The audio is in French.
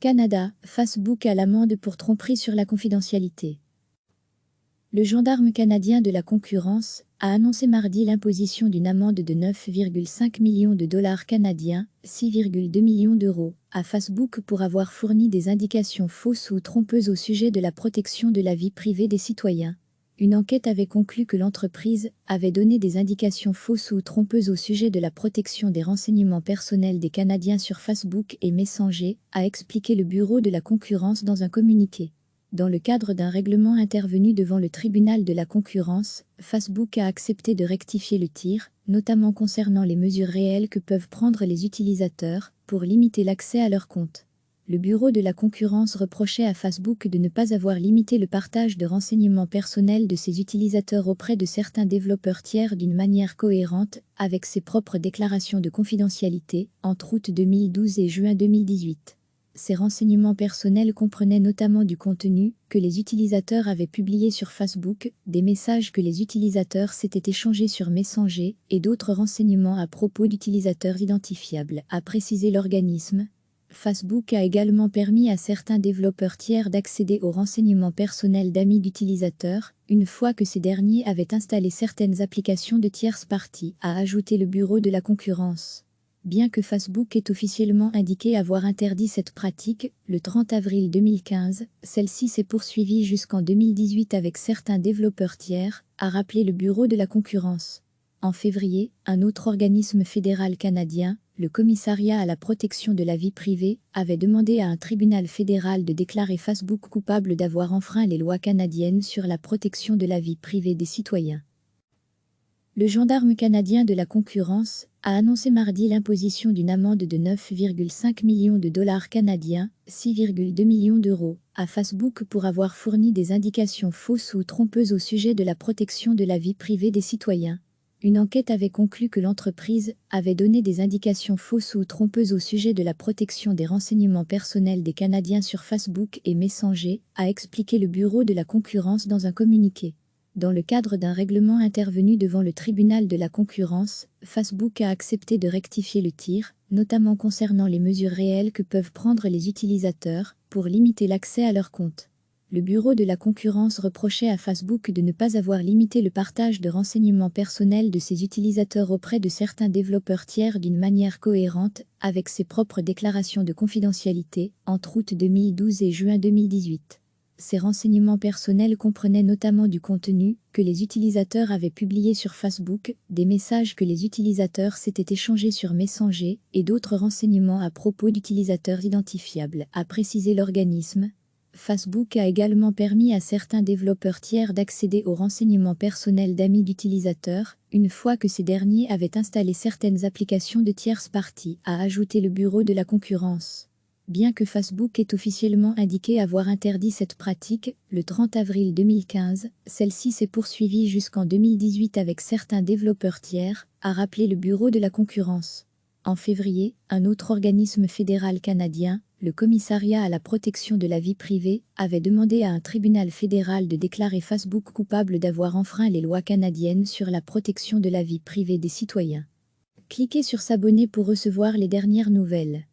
Canada, Facebook à l'amende pour tromperie sur la confidentialité. Le gendarme canadien de la concurrence a annoncé mardi l'imposition d'une amende de 9,5 millions de dollars canadiens, 6,2 millions d'euros, à Facebook pour avoir fourni des indications fausses ou trompeuses au sujet de la protection de la vie privée des citoyens. Une enquête avait conclu que l'entreprise avait donné des indications fausses ou trompeuses au sujet de la protection des renseignements personnels des Canadiens sur Facebook et Messenger, a expliqué le Bureau de la concurrence dans un communiqué. Dans le cadre d'un règlement intervenu devant le tribunal de la concurrence, Facebook a accepté de rectifier le tir, notamment concernant les mesures réelles que peuvent prendre les utilisateurs pour limiter l'accès à leurs comptes. Le Bureau de la concurrence reprochait à Facebook de ne pas avoir limité le partage de renseignements personnels de ses utilisateurs auprès de certains développeurs tiers d'une manière cohérente avec ses propres déclarations de confidentialité entre août 2012 et juin 2018. Ces renseignements personnels comprenaient notamment du contenu que les utilisateurs avaient publié sur Facebook, des messages que les utilisateurs s'étaient échangés sur Messenger et d'autres renseignements à propos d'utilisateurs identifiables, a précisé l'organisme. Facebook a également permis à certains développeurs tiers d'accéder aux renseignements personnels d'amis d'utilisateurs, une fois que ces derniers avaient installé certaines applications de tierces parties, a ajouté le Bureau de la concurrence. Bien que Facebook ait officiellement indiqué avoir interdit cette pratique, le 30 avril 2015, celle-ci s'est poursuivie jusqu'en 2018 avec certains développeurs tiers, a rappelé le Bureau de la concurrence. En février, un autre organisme fédéral canadien, le Commissariat à la protection de la vie privée, avait demandé à un tribunal fédéral de déclarer Facebook coupable d'avoir enfreint les lois canadiennes sur la protection de la vie privée des citoyens. Le gendarme canadien de la concurrence a annoncé mardi l'imposition d'une amende de 9,5 millions de dollars canadiens, 6,2 millions d'euros, à Facebook pour avoir fourni des indications fausses ou trompeuses au sujet de la protection de la vie privée des citoyens. Une enquête avait conclu que l'entreprise avait donné des indications fausses ou trompeuses au sujet de la protection des renseignements personnels des Canadiens sur Facebook et Messenger, a expliqué le Bureau de la concurrence dans un communiqué. Dans le cadre d'un règlement intervenu devant le tribunal de la concurrence, Facebook a accepté de rectifier le tir, notamment concernant les mesures réelles que peuvent prendre les utilisateurs pour limiter l'accès à leurs comptes. Le Bureau de la concurrence reprochait à Facebook de ne pas avoir limité le partage de renseignements personnels de ses utilisateurs auprès de certains développeurs tiers d'une manière cohérente avec ses propres déclarations de confidentialité entre août 2012 et juin 2018. Ces renseignements personnels comprenaient notamment du contenu que les utilisateurs avaient publié sur Facebook, des messages que les utilisateurs s'étaient échangés sur Messenger et d'autres renseignements à propos d'utilisateurs identifiables, a précisé l'organisme. Facebook a également permis à certains développeurs tiers d'accéder aux renseignements personnels d'amis d'utilisateurs, une fois que ces derniers avaient installé certaines applications de tierces parties, a ajouté le Bureau de la concurrence. Bien que Facebook ait officiellement indiqué avoir interdit cette pratique, le 30 avril 2015, celle-ci s'est poursuivie jusqu'en 2018 avec certains développeurs tiers, a rappelé le Bureau de la concurrence. En février, un autre organisme fédéral canadien, le Commissariat à la protection de la vie privée, avait demandé à un tribunal fédéral de déclarer Facebook coupable d'avoir enfreint les lois canadiennes sur la protection de la vie privée des citoyens. Cliquez sur s'abonner pour recevoir les dernières nouvelles.